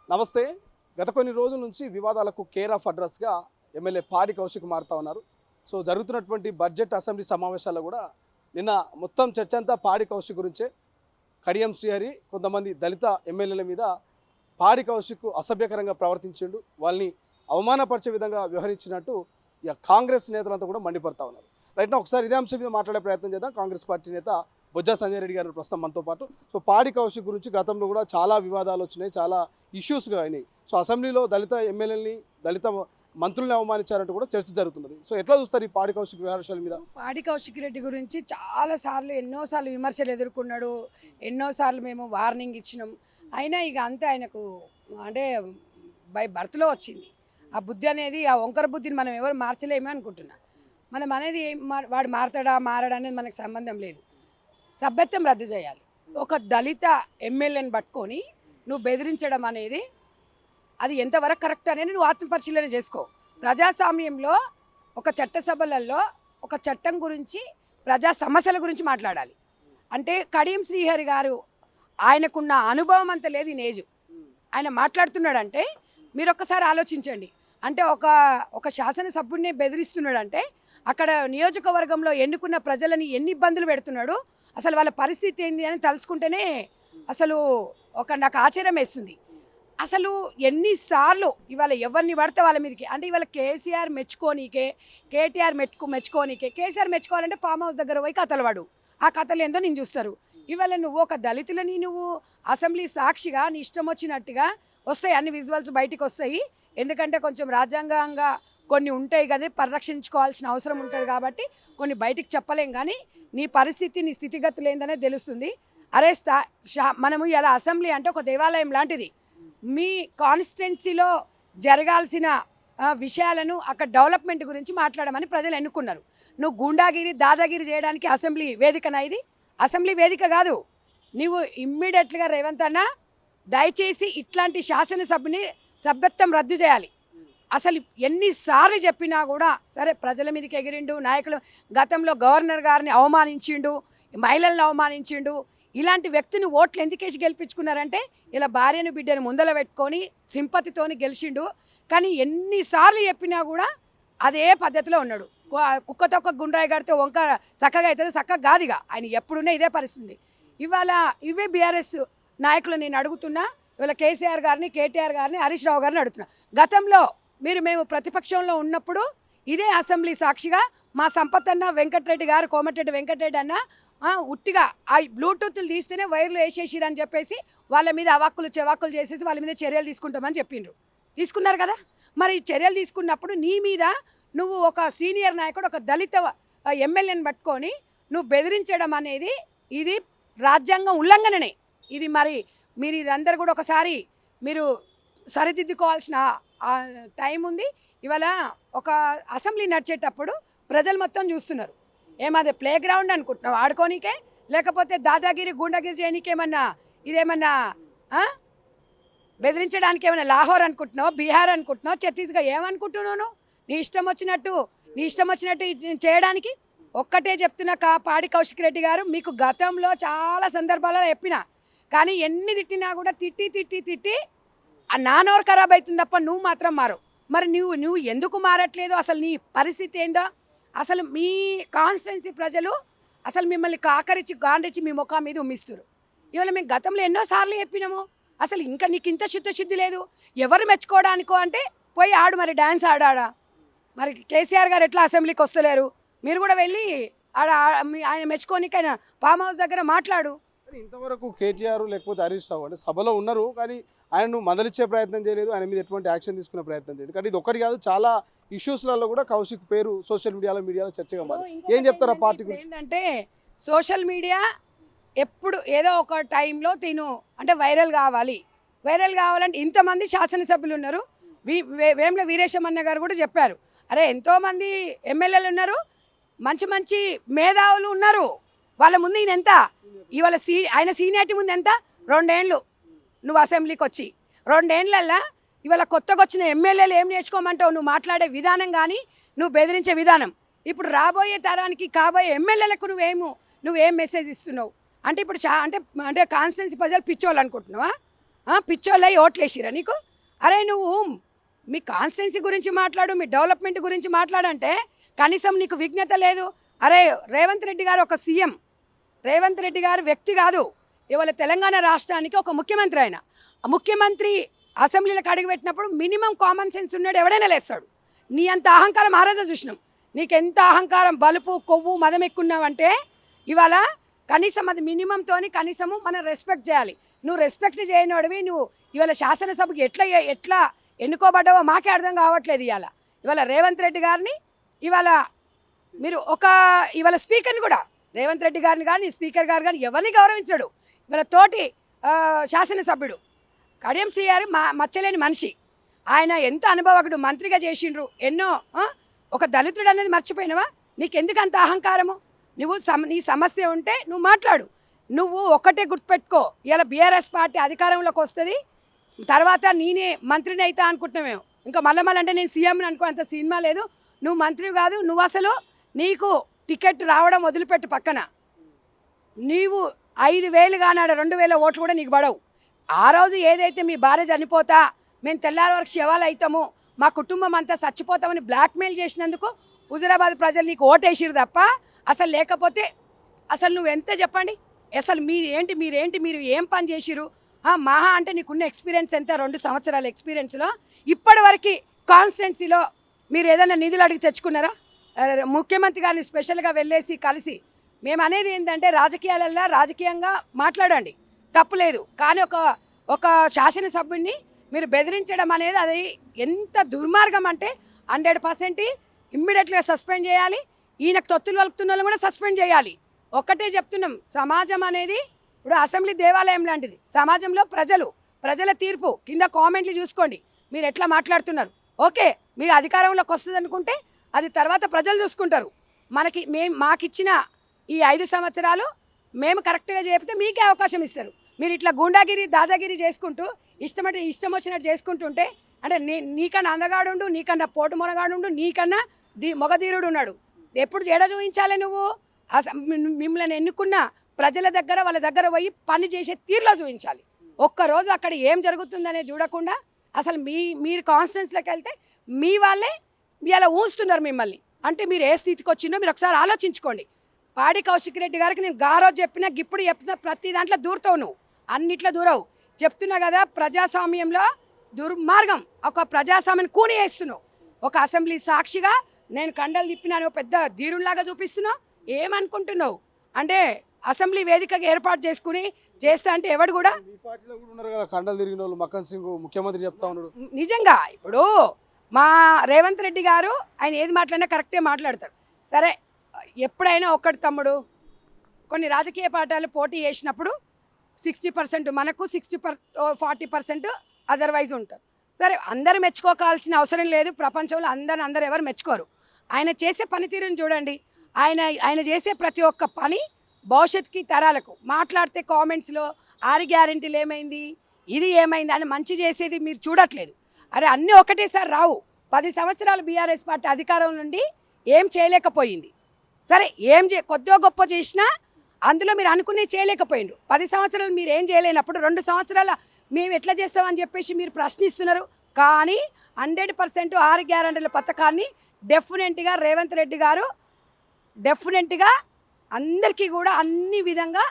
నమస్తే. గత కొన్ని రోజుల నుంచి వివాదాలకు కేర్ ఆఫ్ అడ్రస్గా ఎమ్మెల్యే పాడి కౌశిక్ మారుతా ఉన్నారు. సో జరుగుతున్నటువంటి బడ్జెట్ అసెంబ్లీ సమావేశాల్లో కూడా నిన్న మొత్తం చర్చ అంతా పాడి కౌశిక్ గురించే. కడియం శ్రీహరి కొంతమంది దళిత ఎమ్మెల్యేల మీద పాడి కౌశిక్ అసభ్యకరంగా ప్రవర్తించిండు, వాళ్ళని అవమానపరిచే విధంగా వ్యవహరించినట్టు ఇక కాంగ్రెస్ నేతలంతా కూడా మండిపడతా ఉన్నారు. రైట్ నా ఒకసారి ఇదే అంశం మీద మాట్లాడే ప్రయత్నం చేద్దాం. కాంగ్రెస్ పార్టీ నేత బొజ్జా సంజయ్ రెడ్డి గారు ప్రస్తుతం మనతో పాటు. సో పాడి కౌశిక్ గురించి గతంలో కూడా చాలా వివాదాలు వచ్చినాయి, చాలా ఇష్యూస్గా అయినాయి. సో అసెంబ్లీలో దళిత ఎమ్మెల్యేలని దళిత మంత్రుల్ని అవమానించారంటూ కూడా చర్చ జరుగుతున్నది. సో ఎట్లా చూస్తారు ఈ పాడి కౌశిక్ వ్యవహారాల మీద? పాడి కౌశిక్ రెడ్డి గురించి చాలాసార్లు ఎన్నోసార్లు విమర్శలు ఎదుర్కొన్నాడు, ఎన్నోసార్లు మేము వార్నింగ్ ఇచ్చినాం. అయినా ఇక అంతే ఆయనకు అంటే బై బర్త్లో వచ్చింది ఆ బుద్ధి అనేది. ఆ వంకర బుద్ధిని మనం ఎవరు మార్చలేమే అనుకుంటున్నా. మనం అనేది వాడు మారతాడా మారడా అనేది మనకు సంబంధం లేదు. సభ్యత్వం రద్దు చేయాలి. ఒక దళిత ఎమ్మెల్యేని పట్టుకొని నువ్వు బెదిరించడం అనేది అది ఎంతవరకు కరెక్ట్ అనేది నువ్వు ఆత్మపరిశీలన చేసుకో. ప్రజాస్వామ్యంలో ఒక చట్టసభలలో ఒక చట్టం గురించి ప్రజా సమస్యల గురించి మాట్లాడాలి. అంటే కడియం శ్రీహరి గారు ఆయనకున్న అనుభవం అంత లేదు ఈ ఏజ్. ఆయన మాట్లాడుతున్నాడంటే మీరు ఒక్కసారి ఆలోచించండి. అంటే ఒక శాసనసభ్యుడిని బెదిరిస్తున్నాడంటే అక్కడ నియోజకవర్గంలో ఎన్నుకున్న ప్రజలని ఎన్ని ఇబ్బందులు పెడుతున్నాడు, అసలు వాళ్ళ పరిస్థితి ఏంది అని తలుచుకుంటేనే అసలు నాకు ఆశ్చర్యం వేస్తుంది. అసలు ఎన్నిసార్లు ఇవాళ ఎవరిని పడితే వాళ్ళ మీదకి, అంటే ఇవాళ కేసీఆర్ మెచ్చుకోనీకే, కేటీఆర్ మెచ్చుకోనీకే. కేసీఆర్ మెచ్చుకోవాలంటే ఫామ్ హౌస్ దగ్గర పోయి కథలు పడు, ఆ కథలు ఏందో నేను చూస్తారు. ఇవాళ నువ్వు ఒక దళితులని నువ్వు అసెంబ్లీ సాక్షిగా నీ ఇష్టం వచ్చినట్టుగా వస్తాయి, అన్ని విజువల్స్ బయటికి వస్తాయి. ఎందుకంటే కొంచెం రాజ్యాంగంగా కొన్ని ఉంటాయి కదా, పరిరక్షించుకోవాల్సిన అవసరం ఉంటుంది కాబట్టి కొన్ని బయటికి చెప్పలేం. కానీ నీ పరిస్థితి నీ స్థితిగతులు ఏందనే తెలుస్తుంది. అరే మనము ఇలా అసెంబ్లీ అంటే ఒక దేవాలయం లాంటిది. మీ కాన్స్టిట్యున్సీలో జరగాల్సిన విషయాలను అక్కడ డెవలప్మెంట్ గురించి మాట్లాడమని ప్రజలు ఎన్నుకున్నారు. నువ్వు గూండాగిరి దాదాగిరి చేయడానికి అసెంబ్లీ వేదికనా? ఇది అసెంబ్లీ వేదిక కాదు. నువ్వు ఇమ్మీడియట్గా రేవంత్ అన్న దయచేసి ఇట్లాంటి శాసనసభని సభ్యత్వం రద్దు చేయాలి. అసలు ఎన్నిసార్లు చెప్పినా కూడా సరే ప్రజల మీదకి ఎగిరిండు. నాయకులు గతంలో గవర్నర్ గారిని అవమానించిండు, మహిళలను అవమానించిండు. ఇలాంటి వ్యక్తిని ఓట్లు ఎందుకేసి గెలిపించుకున్నారంటే ఇలా భార్యను బిడ్డను ముందల పెట్టుకొని సింపతితోని గెలిచిండు. కానీ ఎన్నిసార్లు చెప్పినా కూడా అదే పద్ధతిలో ఉన్నాడు. కుక్కతో ఒక గుండ్రాయి కడితే వంక చక్కగా అవుతుంది, చక్కగా కాదుగా. ఆయన ఎప్పుడున్నా ఇదే పరిస్థితి. ఇవాళ ఇవే బీఆర్ఎస్ నాయకులు నేను అడుగుతున్నా. ఇవాళ కేసీఆర్ గారిని, కేటీఆర్ గారిని, హరీష్ రావు గారిని అడుగుతున్నా. గతంలో మేము ప్రతిపక్షంలో ఉన్నప్పుడు ఇదే అసెంబ్లీ సాక్షిగా మా సంపత్ అన్న, వెంకటరెడ్డి గారు, కోమటిరెడ్డి వెంకటరెడ్డి అన్న ఉట్టిగా ఆ బ్లూటూత్లు తీస్తేనే వైర్లు వేసేసిరని చెప్పేసి వాళ్ళ మీద అవాక్కులు చెవాక్కులు చేసేసి వాళ్ళ మీద చర్యలు తీసుకుంటామని చెప్పిండ్రు. తీసుకున్నారు కదా. మరి చర్యలు తీసుకున్నప్పుడు నీ మీద నువ్వు ఒక సీనియర్ నాయకుడు, ఒక దళిత ఎమ్మెల్యేని పట్టుకొని నువ్వు బెదిరించడం అనేది ఇది రాజ్యాంగం ఉల్లంఘననే. ఇది మరి మీరు ఇదందరూ కూడా ఒకసారి మీరు సరిదిద్దుకోవాల్సిన టైం ఉంది. ఇవాళ ఒక అసెంబ్లీ నడిచేటప్పుడు ప్రజలు మొత్తం చూస్తున్నారు. ఏమదే ప్లే గ్రౌండ్ అనుకుంటున్నావు ఆడుకోనికే, లేకపోతే దాదాగిరి గూండాగిరి చేయనీకి ఏమన్నా ఇదేమన్నా బెదిరించడానికి ఏమన్నా లాహోర్ అనుకుంటున్నావు, బీహార్ అనుకుంటున్నావు, ఛత్తీస్గఢ్ ఏమనుకుంటున్నావు? నీ ఇష్టం వచ్చినట్టు చేయడానికి. ఒక్కటే చెప్తున్నా పాడి కౌశిక్ రెడ్డి గారు, మీకు గతంలో చాలా సందర్భాలలో చెప్పినా, కానీ ఎన్ని తిట్టినా కూడా తిట్టి ఆ నానోరు ఖరాబ్ అవుతుంది తప్ప నువ్వు మాత్రం మారు. మరి నువ్వు ఎందుకు మారట్లేదు? అసలు నీ పరిస్థితి ఏందో? అసలు మీ కాన్స్టిట్యున్సీ ప్రజలు అసలు మిమ్మల్ని కాకరించి గాండ్రించి మీ ముఖం మీద ఉమ్మిస్తారు. ఇవాళ మేము గతంలో ఎన్నోసార్లు చెప్పినాము. అసలు ఇంకా నీకు ఇంత శుద్ధి లేదు. ఎవరు మెచ్చుకోవడానికో అంటే పోయి ఆడు, మరి డ్యాన్స్ ఆడా. మరి కేసీఆర్ గారు ఎట్లా అసెంబ్లీకి వస్తలేరు? మీరు కూడా వెళ్ళి ఆయన మెచ్చుకోనికైనా ఫామ్ హౌస్ దగ్గర మాట్లాడు. ఇంతవరకు కేటీఆర్ లేకపోతే హరీష్ రావు అంటే సభలో ఉన్నారు, కానీ ఆయనను మందలిచ్చే ప్రయత్నం చేయలేదు, ఆయన మీద ఎటువంటి యాక్షన్ తీసుకునే ప్రయత్నం చేయలేదు. కానీ ఇది ఒక్కటి కాదు, చాలా ఇష్యూస్లలో కూడా కౌశిక్ పేరు సోషల్ మీడియాలో చర్చగా మారింది. ఏం చెప్తారు ఆ పార్టీ గురించి? ఏంటంటే సోషల్ మీడియా ఎప్పుడు ఏదో ఒక టైంలో అంటే వైరల్ కావాలంటే ఇంతమంది శాసనసభ్యులు ఉన్నారు. వేముల వీరేశమన్న గారు కూడా చెప్పారు, అరే ఎంతోమంది ఎమ్మెల్యేలు ఉన్నారు, మంచి మేధావులు ఉన్నారు, వాళ్ళ ముందు ఈయన ఎంత ఇవాళ ఆయన సీనియారిటీ ముందు ఎంత? 2 ఏళ్ళు నువ్వు అసెంబ్లీకి వచ్చి 2 ఏళ్ళల్లో ఇవాళ కొత్తగా వచ్చిన ఎమ్మెల్యేలు ఏం నేర్చుకోమంటావు? నువ్వు మాట్లాడే విధానం కానీ నువ్వు బెదిరించే విధానం. ఇప్పుడు రాబోయే తరానికి కాబోయే ఎమ్మెల్యేలకు నువ్వేం మెసేజ్ ఇస్తున్నావు? అంటే ఇప్పుడు అంటే కాన్స్టిట్యున్సీ ప్రజలు పిచ్చోళ్ళు అనుకుంటున్నావా? పిచ్చోళ్ళై ఓట్లేసిరా నీకు? అరే నువ్వు మీ కాన్స్టిట్యున్సీ గురించి మాట్లాడు, మీ డెవలప్మెంట్ గురించి మాట్లాడంటే కనీసం నీకు విజ్ఞత లేదు. అరే రేవంత్ రెడ్డి గారు ఒక సీఎం, రేవంత్ రెడ్డి గారు వ్యక్తి కాదు, ఇవాళ తెలంగాణ రాష్ట్రానికి ఒక ముఖ్యమంత్రి. ఆయన ముఖ్యమంత్రి అసెంబ్లీలకు అడుగుపెట్టినప్పుడు మినిమం కామన్ సెన్స్ ఉన్నాడు ఎవడైనా లేస్తాడు. నీ అంత అహంకారం ఆ రోజు చూసినాం. నీకెంత అహంకారం, బలుపు, కొవ్వు, మదం ఎక్కున్నావంటే ఇవాళ కనీసం అది మినిమంతోని కనీసము మనం రెస్పెక్ట్ చేయాలి. నువ్వు రెస్పెక్ట్ చేయనోడివి నువ్వు ఇవాళ శాసనసభకి ఎట్లా ఎన్నుకోబడ్డావో మాకే అర్థం కావట్లేదు. ఇవాళ రేవంత్ రెడ్డి గారిని ఇవాళ మీరు ఇవాళ స్పీకర్ని కూడా రేవంత్ రెడ్డి గారిని కానీ స్పీకర్ గారు కానీ ఎవరిని గౌరవించడు. ఇవాళ తోటి శాసనసభ్యుడు కడియం శ్రీగారు మచ్చలేని మనిషి. ఆయన ఎంత అనుభవకుడు, మంత్రిగా చేసిండ్రు ఎన్నో. ఒక దళితుడు అనేది మర్చిపోయినవా? నీకెందుకు అంత అహంకారము? నువ్వు నీ సమస్య ఉంటే నువ్వు మాట్లాడు. నువ్వు ఒకటే గుర్తుపెట్టుకో, ఇలా బీఆర్ఎస్ పార్టీ అధికారంలోకి వస్తుంది, తర్వాత నేనే మంత్రిని అవుతా అనుకుంటున్నామేమో. ఇంకా మళ్ళీ అంటే నేను సీఎంని అనుకో, అంత సినిమా లేదు. నువ్వు మంత్రి కాదు. నువ్వు అసలు నీకు టికెట్ రావడం వదిలిపెట్టు పక్కన. నీవు 5,000 కానాడు 2,000 ఓట్లు కూడా నీకు పడవు. ఆ రోజు ఏదైతే మీ భార్య చనిపోతా మేము తెల్లారి వరకు శవాలు అవుతాము, మా కుటుంబం అంతా చచ్చిపోతామని బ్లాక్మెయిల్ చేసినందుకు హుజురాబాద్ ప్రజలు నీకు ఓటేసిరు తప్ప అసలు లేకపోతే అసలు నువ్వెంత చెప్పండి. అసలు మీరు ఏం పని చేసిరు? మహా అంటే నీకున్న ఎక్స్పీరియన్స్ ఎంత? 2 సంవత్సరాల ఎక్స్పీరియన్స్లో ఇప్పటి వరకు కాన్స్టిట్యున్సీలో మీరు ఏదైనా నిధులు అడిగి తెచ్చుకున్నారా? ముఖ్యమంత్రి గారిని స్పెషల్గా వెళ్ళేసి కలిసి మేము అనేది ఏంటంటే రాజకీయంగా మాట్లాడండి, తప్పులేదు. కానీ ఒక శాసనసభ్యుడిని మీరు బెదిరించడం అనేది అది ఎంత దుర్మార్గం అంటే 100% ఇమ్మీడియట్గా సస్పెండ్ చేయాలి. ఈయనకు తొత్తులు వలుపుతున్న వాళ్ళని కూడా సస్పెండ్ చేయాలి. ఒక్కటే చెప్తున్నాం, సమాజం అనేది ఇప్పుడు అసెంబ్లీ దేవాలయం లాంటిది. సమాజంలో ప్రజల తీర్పు కింద కామెంట్లు చూసుకోండి. మీరు ఎట్లా మాట్లాడుతున్నారు? ఓకే, మీరు అధికారంలోకి వస్తుంది అనుకుంటే అది తర్వాత ప్రజలు చూసుకుంటారు. మాకిచ్చిన ఈ 5 సంవత్సరాలు మేము కరెక్ట్గా చెప్తే మీకే అవకాశం ఇస్తారు. మీరు ఇట్లా గూండాగిరి దాదాగిరి చేసుకుంటూ ఇష్టం వచ్చినట్టు చేసుకుంటుంటే అంటే నీకన్నా అందగాడుండు, నీకన్నా పోటు మొనగాడుండు, నీకన్నా మొగధీరుడు ఉన్నాడు. ఎప్పుడు జడ చూపించాలి నువ్వు? మిమ్మల్ని ఎన్నుకున్న ప్రజల దగ్గర వాళ్ళ దగ్గర పోయి పని చేసే తీరులో చూపించాలి. ఒక్కరోజు అక్కడ ఏం జరుగుతుందనే చూడకుండా అసలు మీరు కాన్స్టిట్యున్సీలోకి వెళ్తే మీ వాళ్ళే ఇలా ఊస్తున్నారు మిమ్మల్ని. అంటే మీరు ఏ స్థితికి వచ్చిందో మీరు ఒకసారి ఆలోచించుకోండి. పాడి కౌశిక్ రెడ్డి గారికి నేను గారోజు చెప్పినా ఇప్పుడు చెప్తున్నా, ప్రతి దాంట్లో దూరుతావు నువ్వు, అన్నిట్లో దూరవు. చెప్తున్నా కదా, ప్రజాస్వామ్యంలో దుర్మార్గం, ఒక ప్రజాస్వామ్యాన్ని కూని వేస్తున్నావు. ఒక అసెంబ్లీ సాక్షిగా నేను కండలు తిప్పినాను, పెద్ద ధీరులాగా చూపిస్తున్నావు. ఏమనుకుంటున్నావు అంటే అసెంబ్లీ వేదికగా ఏర్పాటు చేసుకుని చేస్తా అంటే ఎవడు కూడా కండలు తిరిగిన వాళ్ళు మక్కన్ సింగ్ ముఖ్యమంత్రి చెప్తా ఉన్నాడు. నిజంగా ఇప్పుడు మా రేవంత్ రెడ్డి గారు ఆయన ఏది మాట్లాడినా కరెక్టే మాట్లాడతారు. సరే, ఎప్పుడైనా ఒక్కటి తమ్ముడు, కొన్ని రాజకీయ పార్టీలు పోటీ చేసినప్పుడు 60% మనకు 40% అదర్వైజ్ ఉంటారు. సరే, అందరూ మెచ్చుకోవాల్సిన అవసరం లేదు. ప్రపంచంలో అందరూ ఎవరు మెచ్చుకోరు. ఆయన చేసే పనితీరుని చూడండి. ఆయన చేసే ప్రతి ఒక్క పని భవిష్యత్తుకి తరాలకు మాట్లాడితే కామెంట్స్లో 6 గ్యారెంటీలు ఏమైంది, ఇది ఏమైంది అని మంచి చేసేది మీరు చూడట్లేదు. అరే అన్నీ ఒకటేసారి రావు. 10 సంవత్సరాలు బీఆర్ఎస్ పార్టీ అధికారం నుండి ఏం చేయలేకపోయింది. సరే, కొద్దిగా గొప్ప చేసినా అందులో మీరు అనుకునే చేయలేకపోయిండ్రు. 10 సంవత్సరాలు మీరు ఏం చేయలేనప్పుడు 2 సంవత్సరాల మేము ఎట్లా చేస్తామని చెప్పేసి మీరు ప్రశ్నిస్తున్నారు. కానీ 100% 6 గ్యారెంటీల పథకాన్ని డెఫినెట్గా రేవంత్ రెడ్డి గారు అందరికీ కూడా అన్ని విధంగా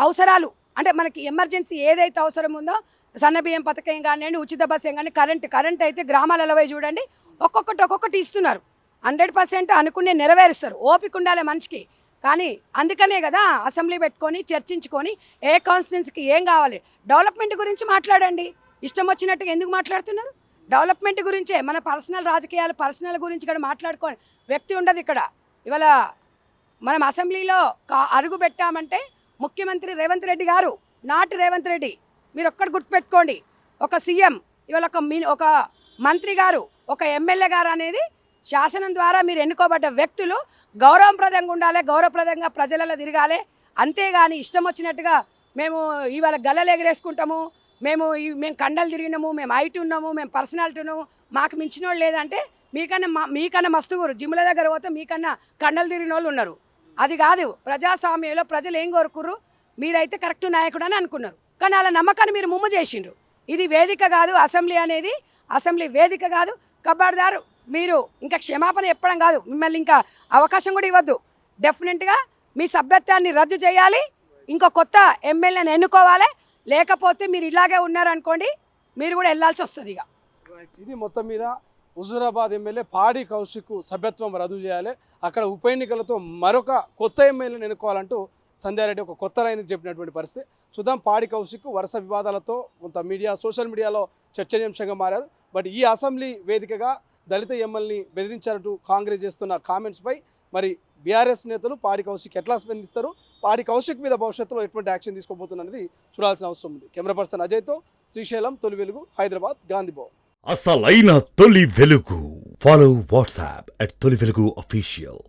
అవసరాలు అంటే మనకి ఎమర్జెన్సీ ఏదైతే అవసరం ఉందో, సన్నబియ్యం పథకం కానివ్వండి, ఉచిత బస్సు కానీ, కరెంట్ అయితే గ్రామాలలో పోయి చూడండి, ఒక్కొక్కటి ఇస్తున్నారు. 100% అనుకునే నెరవేరుస్తారు. ఓపిక ఉండాలి మనిషికి. కానీ అందుకనే కదా అసెంబ్లీ పెట్టుకొని చర్చించుకొని ఏ కాన్స్టిట్యున్సీకి ఏం కావాలి, డెవలప్మెంట్ గురించి మాట్లాడండి. ఇష్టం వచ్చినట్టుగా ఎందుకు మాట్లాడుతున్నారు? డెవలప్మెంట్ గురించే. మన పర్సనల్ గురించి కూడా మాట్లాడుకోని వ్యక్తి ఉండదు ఇక్కడ. ఇవాళ మనం అసెంబ్లీలో అడుగు పెట్టామంటే ముఖ్యమంత్రి రేవంత్ రెడ్డి గారు, నాటి రేవంత్ రెడ్డి. మీరు ఒక్కటి గుర్తుపెట్టుకోండి, ఒక సీఎం, ఇవాళ ఒక మంత్రి గారు, ఒక ఎమ్మెల్యే గారు అనేది శాసనం ద్వారా మీరు ఎన్నుకోబడ్డ వ్యక్తులు గౌరవప్రదంగా ఉండాలి, గౌరవప్రదంగా ప్రజలలో తిరగాలి. అంతేగాని ఇష్టం వచ్చినట్టుగా మేము ఇవాళ గల్లలు ఎగరేసుకుంటాము, మేము కండలు తిరిగినాము, మేము హైట్ ఉన్నాము, మేము పర్సనాలిటీ ఉన్నాము, మాకు మించిన వాళ్ళు లేదంటే మీకన్నా మస్తుగురు జిమ్ల దగ్గర పోతే మీకన్నా కండలు తిరిగిన వాళ్ళు ఉన్నారు. అది కాదు. ప్రజాస్వామ్యంలో ప్రజలు ఏం కోరుకుర్రు? మీరైతే కరెక్ట్ నాయకుడు అని అనుకున్నారు. కానీ వాళ్ళ నమ్మకాన్ని మీరు ముమ్ము చేసిండ్రు. ఇది వేదిక కాదు, అసెంబ్లీ అనేది అసెంబ్లీ వేదిక కాదు. కబార్దారు, మీరు ఇంకా క్షమాపణ చెప్పడం కాదు, మిమ్మల్ని ఇంకా అవకాశం కూడా ఇవ్వద్దు. డెఫినెట్గా మీ సభ్యత్వాన్ని రద్దు చేయాలి, ఇంకో కొత్త ఎమ్మెల్యేని ఎన్నుకోవాలి. లేకపోతే మీరు ఇలాగే ఉన్నారనుకోండి, మీరు కూడా వెళ్ళాల్సి వస్తుంది. ఇక ఇది మొత్తం మీద హుజూరాబాద్ ఎమ్మెల్యే పాడి కౌశిక్ సభ్యత్వం రద్దు చేయాలి, అక్కడ ఉప ఎన్నికలతో మరొక కొత్త ఎమ్మెల్యేని ఎన్నుకోవాలంటూ సంధ్యారెడ్డి ఒక కొత్త లైన్ చెప్పినటువంటి పరిస్థితి. చూద్దాం, పాడి కౌశిక్ వరుస వివాదాలతో కొంత సోషల్ మీడియాలో చర్చనీయాంశంగా మారారు. బట్ ఈ అసెంబ్లీ వేదికగా దళిత ఎమ్మెల్యేని బెదిరించారంటూ కాంగ్రెస్ చేస్తున్న కామెంట్స్పై మరి బీఆర్ఎస్ నేతలు పాడి కౌశిక్ ఎట్లా స్పందిస్తారు, పాడి కౌశిక్ మీద భవిష్యత్తులో ఎటువంటి యాక్షన్ తీసుకోబోతున్నది చూడాల్సిన అవసరం ఉంది. కెమెరా పర్సన్ అజయ్తో శ్రీశైలం, తొలి వెలుగు, హైదరాబాద్, గాంధీ భవన్. అసలైన తొలి వెలుగు. ఫాలో వాట్సాప్ @తొలి వెలుగు official.